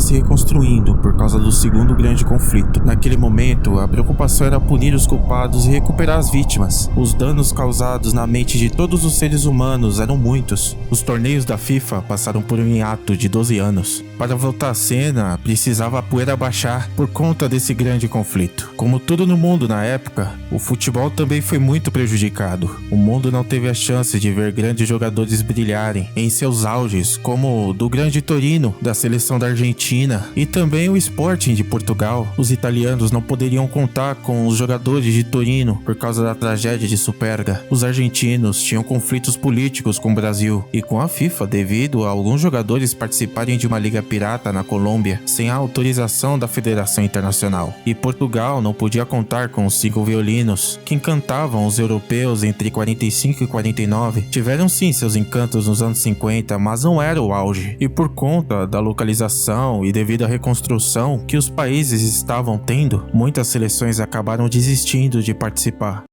se reconstruindo por causa do segundo grande conflito. Naquele momento, a preocupação era punir os culpados e recuperar as vítimas. Os danos causados na mente de todos os seres humanos eram muitos. Os torneios da FIFA passaram por um hiato de 12 anos. Para voltar à cena, precisava a poeira baixar por conta desse grande conflito. Como tudo no mundo na época, o futebol também foi muito prejudicado. O mundo não teve a chance de ver grandes jogadores brilharem em seus auges, como o do grande Torino, da seleção da Argentina, e também o Sporting de Portugal. Os italianos não poderiam contar com os jogadores de Torino por causa da tragédia de Superga. Os argentinos tinham conflitos políticos com o Brasil e com a FIFA devido a alguns jogadores participarem de uma liga pirata na Colômbia sem a autorização da Federação Internacional. E Portugal não podia contar com os 5 violinos que encantavam os europeus entre 45 e 49. Tiveram sim seus encantos nos anos 50, mas não era o auge. E por conta da localização e devido à reconstrução que os países estavam tendo, muitas seleções acabaram desistindo de participar.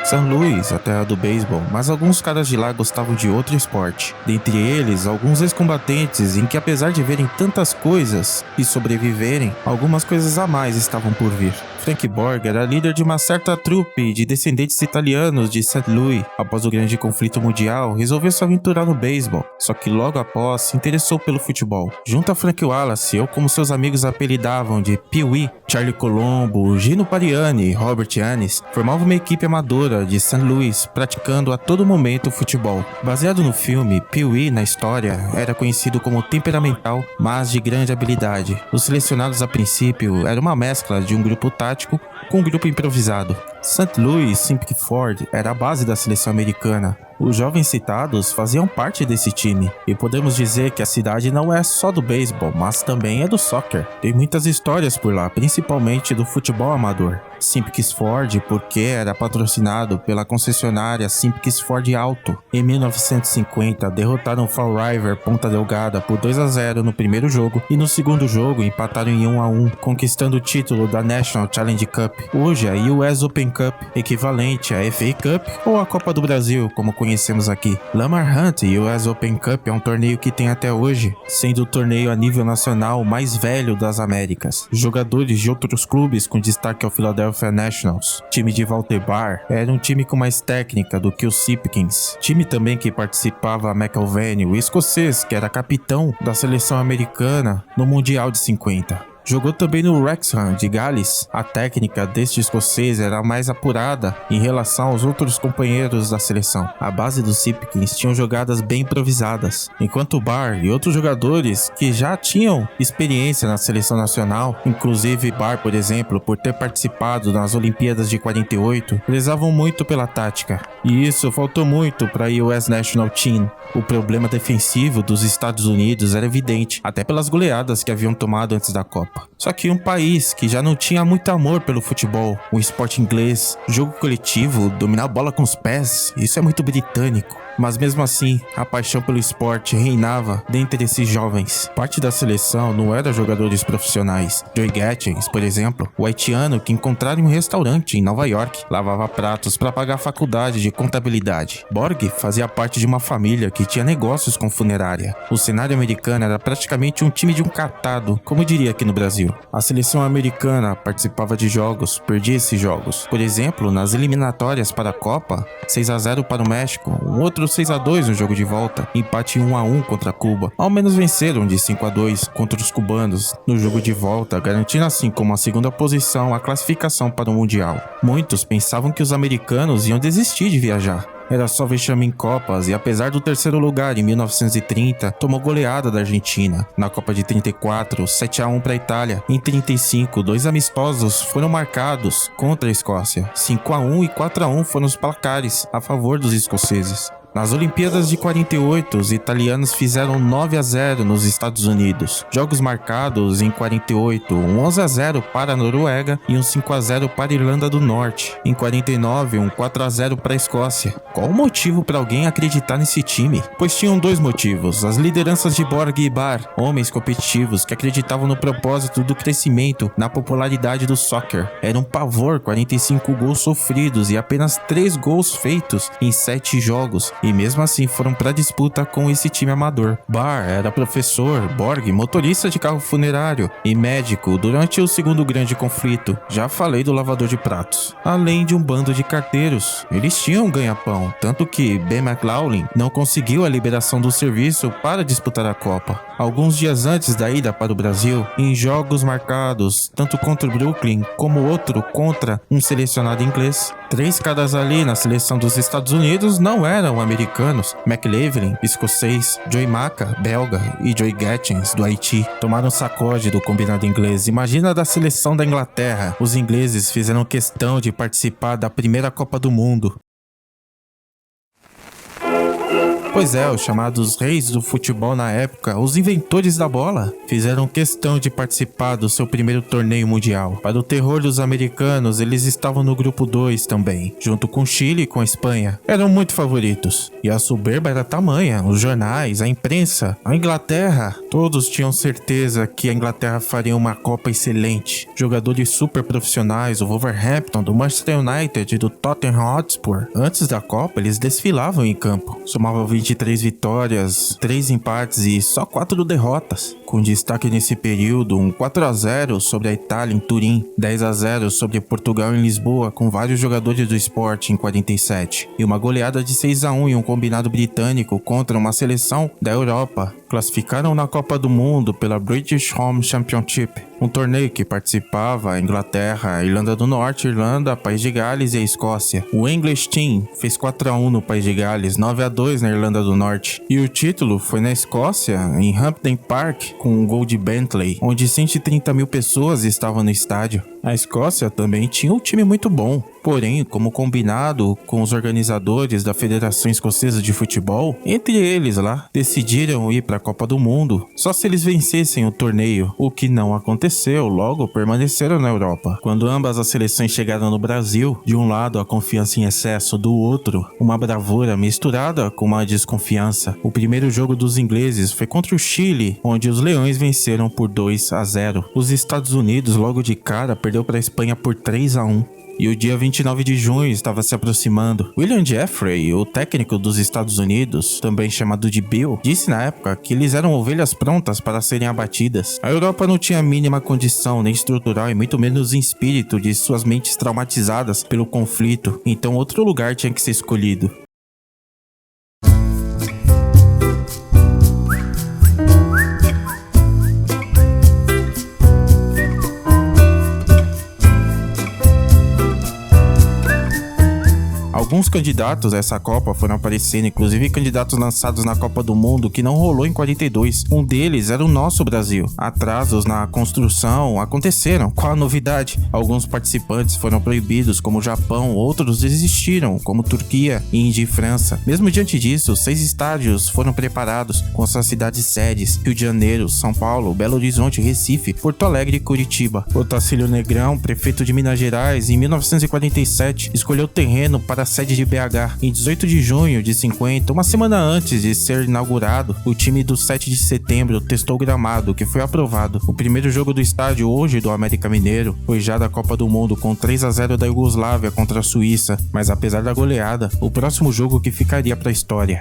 São Luís, a terra do beisebol, mas alguns caras de lá gostavam de outro esporte. Dentre eles, alguns ex-combatentes em que, apesar de verem tantas coisas e sobreviverem, algumas coisas a mais estavam por vir. Frank Borg era líder de uma certa trupe de descendentes italianos de St. Louis. Após o grande conflito mundial, resolveu se aventurar no beisebol, só que logo após se interessou pelo futebol. Junto a Frank Wallace, ou como seus amigos apelidavam de Pee-wee, Charlie Colombo, Gino Pariani e Robert Yanis, formavam uma equipe amadora de St. Louis, praticando a todo momento o futebol. Baseado no filme, Pee-wee, na história, era conhecido como temperamental, mas de grande habilidade. Os selecionados a princípio eram uma mescla de um grupo tático com um grupo improvisado. St. Louis Sympathy Ford era a base da seleção americana. Os jovens citados faziam parte desse time, e podemos dizer que a cidade não é só do beisebol, mas também é do soccer. Tem muitas histórias por lá, principalmente do futebol amador. Simpkins Ford porque era patrocinado pela concessionária Simpkins Ford Auto. Em 1950, derrotaram o Fall River Ponta Delgada por 2-0 no primeiro jogo, e no segundo jogo empataram em 1-1, conquistando o título da National Challenge Cup, hoje a US Open Cup, equivalente à FA Cup ou a Copa do Brasil, como conhecemos aqui. Lamar Hunt US Open Cup é um torneio que tem até hoje, sendo o torneio a nível nacional mais velho das Américas. Jogadores de outros clubes, com destaque ao Philadelphia Nationals, time de Walter Barr, era um time com mais técnica do que o Simpkins. Time também que participava McElvany, o escocês, que era capitão da seleção americana no Mundial de 50. Jogou também no Wrexham de Gales. A técnica deste escocês era mais apurada em relação aos outros companheiros da seleção. A base dos Simpkins tinham jogadas bem improvisadas, enquanto o Barr e outros jogadores que já tinham experiência na seleção nacional, inclusive Barr, por exemplo, por ter participado nas Olimpíadas de 48, prezavam muito pela tática. E isso faltou muito para a US National Team. O problema defensivo dos Estados Unidos era evidente, até pelas goleadas que haviam tomado antes da Copa. Só que um país que já não tinha muito amor pelo futebol, o esporte inglês, jogo coletivo, dominar a bola com os pés, isso é muito britânico. Mas mesmo assim, a paixão pelo esporte reinava dentre esses jovens. Parte da seleção não era jogadores profissionais. Joey Gatkins, por exemplo, o haitiano que encontraram em um restaurante em Nova York, lavava pratos para pagar a faculdade de contabilidade. Borg fazia parte de uma família que tinha negócios com funerária. O cenário americano era praticamente um time de um catado, como diria aqui no Brasil. A seleção americana participava de jogos, perdia esses jogos. Por exemplo, nas eliminatórias para a Copa, 6-0 para o México, um outro 6-2 no jogo de volta, empate 1-1 contra Cuba. Ao menos venceram de 5-2 contra os cubanos no jogo de volta, garantindo assim como a segunda posição a classificação para o Mundial. Muitos pensavam que os americanos iam desistir de viajar. Era só vexame em Copas e, apesar do terceiro lugar em 1930, tomou goleada da Argentina. Na Copa de 34, 7-1 para a Itália. Em 35, 2 amistosos foram marcados contra a Escócia. 5-1 e 4-1 foram os placares a favor dos escoceses. Nas Olimpíadas de 48, os italianos fizeram 9-0 nos Estados Unidos. Jogos marcados em 48, um 11-0 para a Noruega e um 5-0 para a Irlanda do Norte. Em 49, um 4-0 para a Escócia. Qual o motivo para alguém acreditar nesse time? Pois tinham dois motivos: as lideranças de Borg e Barr, homens competitivos que acreditavam no propósito do crescimento na popularidade do soccer. Era um pavor 45 gols sofridos e apenas 3 gols feitos em 7 jogos, e mesmo assim foram para disputa com esse time amador. Barr era professor, Borg motorista de carro funerário e médico durante o segundo grande conflito. Já falei do lavador de pratos. Além de um bando de carteiros, eles tinham um ganha-pão, tanto que Ben McLaughlin não conseguiu a liberação do serviço para disputar a Copa. Alguns dias antes da ida para o Brasil, em jogos marcados tanto contra o Brooklyn como outro contra um selecionado inglês, 3 caras ali na seleção dos Estados Unidos não eram americanos. McLaughlin, escocês, Joey Maka, belga, e Joey Gatkins, do Haiti, tomaram sacode do combinado inglês. Imagina da seleção da Inglaterra. Os ingleses fizeram questão de participar da primeira Copa do Mundo. Pois é, os chamados reis do futebol na época, os inventores da bola, fizeram questão de participar do seu primeiro torneio mundial. Para o terror dos americanos, eles estavam no grupo 2 também, junto com Chile e com a Espanha. Eram muito favoritos. E a soberba era tamanha, os jornais, a imprensa, a Inglaterra, todos tinham certeza que a Inglaterra faria uma Copa excelente. Jogadores super profissionais, o Wolverhampton, do Manchester United e do Tottenham Hotspur, antes da Copa eles desfilavam em campo. Somavam 23 vitórias, 3 empates e só 4 derrotas. Com destaque nesse período, um 4-0 sobre a Itália em Turim, 10-0 sobre Portugal em Lisboa, com vários jogadores do Sport em 47, e uma goleada de 6-1 em um combinado britânico contra uma seleção da Europa. Classificaram na Copa do Mundo pela British Home Championship, um torneio que participava a Inglaterra, a Irlanda do Norte, Irlanda, País de Gales e a Escócia. O English Team fez 4-1 no País de Gales, 9-2 na Irlanda do Norte, e o título foi na Escócia, em Hampden Park, com um gol de Bentley, onde 130 mil pessoas estavam no estádio. A Escócia também tinha um time muito bom, porém, como combinado com os organizadores da Federação Escocesa de Futebol, entre eles lá, decidiram ir para a Copa do Mundo só se eles vencessem o torneio, o que não aconteceu, logo permaneceram na Europa. Quando ambas as seleções chegaram no Brasil, de um lado a confiança em excesso, do outro, uma bravura misturada com uma desconfiança. O primeiro jogo dos ingleses foi contra o Chile, onde os Leões venceram por 2-0. Os Estados Unidos logo de cara perdeu para a Espanha por 3-1. E o dia 29 de junho estava se aproximando. William Jeffrey, o técnico dos Estados Unidos, também chamado de Bill, disse na época que eles eram ovelhas prontas para serem abatidas. A Europa não tinha a mínima condição, nem estrutural e muito menos em espírito de suas mentes traumatizadas pelo conflito, então outro lugar tinha que ser escolhido. Alguns candidatos a essa Copa foram aparecendo, inclusive candidatos lançados na Copa do Mundo que não rolou em 42. Um deles era o nosso Brasil. Atrasos na construção aconteceram. Qual a novidade? Alguns participantes foram proibidos, como o Japão, outros desistiram, como Turquia, Índia e França. Mesmo diante disso, 6 estádios foram preparados, com suas cidades sedes: Rio de Janeiro, São Paulo, Belo Horizonte, Recife, Porto Alegre e Curitiba. Otacílio Negrão, prefeito de Minas Gerais, em 1947, escolheu terreno para a sede de BH. Em 18 de junho de 50, uma semana antes de ser inaugurado, o time do 7 de setembro testou o gramado, que foi aprovado. O primeiro jogo do estádio, hoje do América Mineiro, foi já da Copa do Mundo, com 3-0 da Iugoslávia contra a Suíça, mas apesar da goleada, o próximo jogo que ficaria para a história.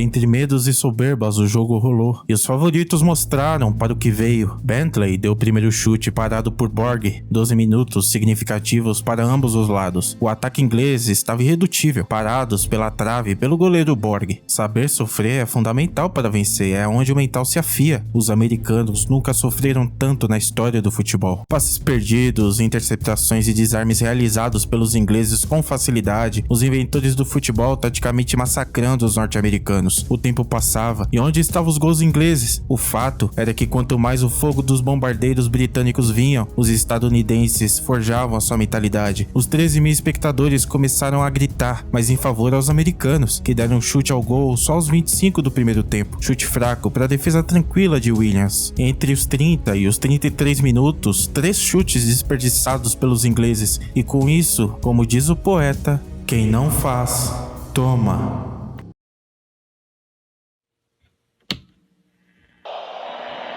Entre medos e soberbas, o jogo rolou, e os favoritos mostraram para o que veio. Bentley deu o primeiro chute, parado por Borg, 12 minutos significativos para ambos os lados. O ataque inglês estava irredutível, parados pela trave pelo goleiro Borg. Saber sofrer é fundamental para vencer, é onde o mental se afia. Os americanos nunca sofreram tanto na história do futebol. Passes perdidos, interceptações e desarmes realizados pelos ingleses com facilidade, os inventores do futebol taticamente massacrando os norte-americanos. americanos. O tempo passava, e onde estavam os gols ingleses? O fato era que quanto mais o fogo dos bombardeiros britânicos vinham, os estadunidenses forjavam a sua mentalidade. Os 13 mil espectadores começaram a gritar, mas em favor aos americanos, que deram um chute ao gol só aos 25 do primeiro tempo. Chute fraco para a defesa tranquila de Williams. Entre os 30 e os 33 minutos, 3 chutes desperdiçados pelos ingleses, e com isso, como diz o poeta, quem não faz, toma.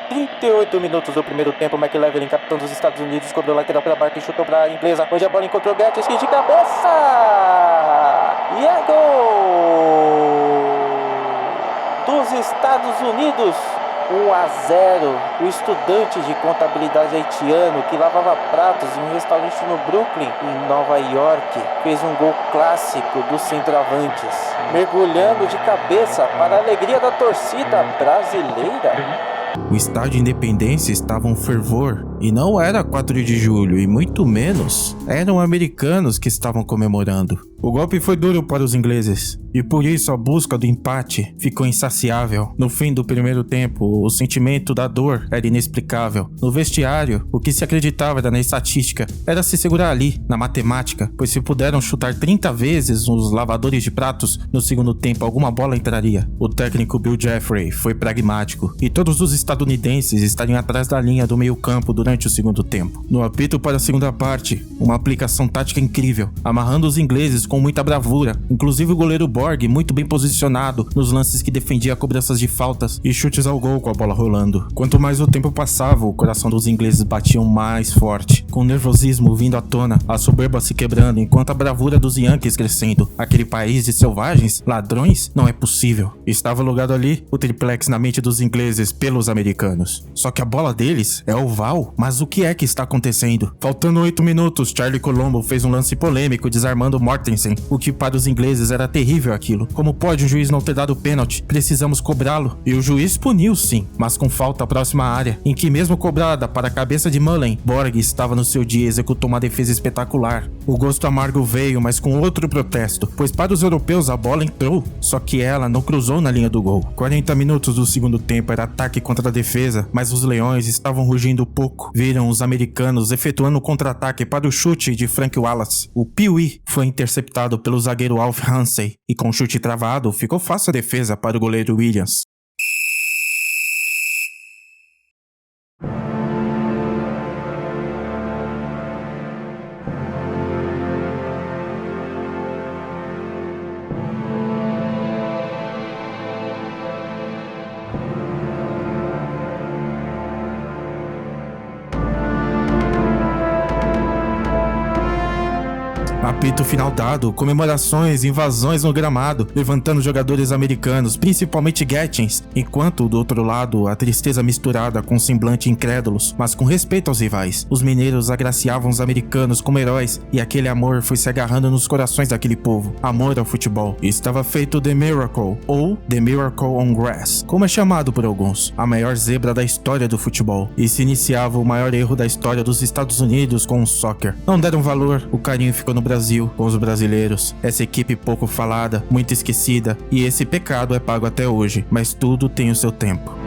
"38 minutos do primeiro tempo, McLeverin, capitão dos Estados Unidos, cobrou lateral para Barkley e chutou para a inglesa, onde a bola encontrou Gettis de cabeça! E é gol dos Estados Unidos! 1-0. O estudante de contabilidade haitiano que lavava pratos em um restaurante no Brooklyn, em Nova York, fez um gol clássico dos centroavantes, mergulhando de cabeça para a alegria da torcida brasileira. O estádio Independência estava um fervor, e não era 4 de julho, e muito menos eram americanos que estavam comemorando. O golpe foi duro para os ingleses, e por isso a busca do empate ficou insaciável. No fim do primeiro tempo, o sentimento da dor era inexplicável. No vestiário, o que se acreditava era na estatística, era se segurar ali, na matemática, pois se puderam chutar 30 vezes os lavadores de pratos, no segundo tempo alguma bola entraria. O técnico Bill Jeffrey foi pragmático, e todos os estadunidenses estariam atrás da linha do meio-campo durante o segundo tempo. No apito para a segunda parte, uma aplicação tática incrível, amarrando os ingleses com muita bravura, inclusive o goleiro Borg muito bem posicionado nos lances que defendia cobranças de faltas e chutes ao gol com a bola rolando. Quanto mais o tempo passava, o coração dos ingleses batia mais forte, com o nervosismo vindo à tona, a soberba se quebrando, enquanto a bravura dos Yankees crescendo. Aquele país de selvagens, ladrões, não é possível. Estava logado ali o triplex na mente dos ingleses pelos americanos. Só que a bola deles é oval, mas o que é que está acontecendo? Faltando 8 minutos, Charlie Colombo fez um lance polêmico desarmando Mortensen, o que para os ingleses era terrível aquilo. Como pode o juiz não ter dado pênalti? Precisamos cobrá-lo. E o juiz puniu sim, mas com falta próxima à área, em que mesmo cobrada para a cabeça de Mullen, Borg estava no seu dia e executou uma defesa espetacular. O gosto amargo veio, mas com outro protesto, pois para os europeus a bola entrou, só que ela não cruzou na linha do gol. 40 minutos do segundo tempo era ataque contra a defesa, mas os leões estavam rugindo pouco. Viram os americanos efetuando o contra-ataque para o chute de Frank Wallace. O Pee-wee foi interceptado pelo zagueiro Alf Hansey, e com o chute travado, ficou fácil a defesa para o goleiro Williams. Apito final dado, comemorações, invasões no gramado, levantando jogadores americanos, principalmente Gettins, enquanto do outro lado a tristeza misturada com semblante incrédulos, mas com respeito aos rivais. Os mineiros agraciavam os americanos como heróis, e aquele amor foi se agarrando nos corações daquele povo. Amor ao futebol. E estava feito The Miracle, ou The Miracle on Grass, como é chamado por alguns, a maior zebra da história do futebol. E se iniciava o maior erro da história dos Estados Unidos com o soccer. Não deram valor, o carinho ficou no Brasil, com os brasileiros, essa equipe pouco falada, muito esquecida, e esse pecado é pago até hoje, mas tudo tem o seu tempo.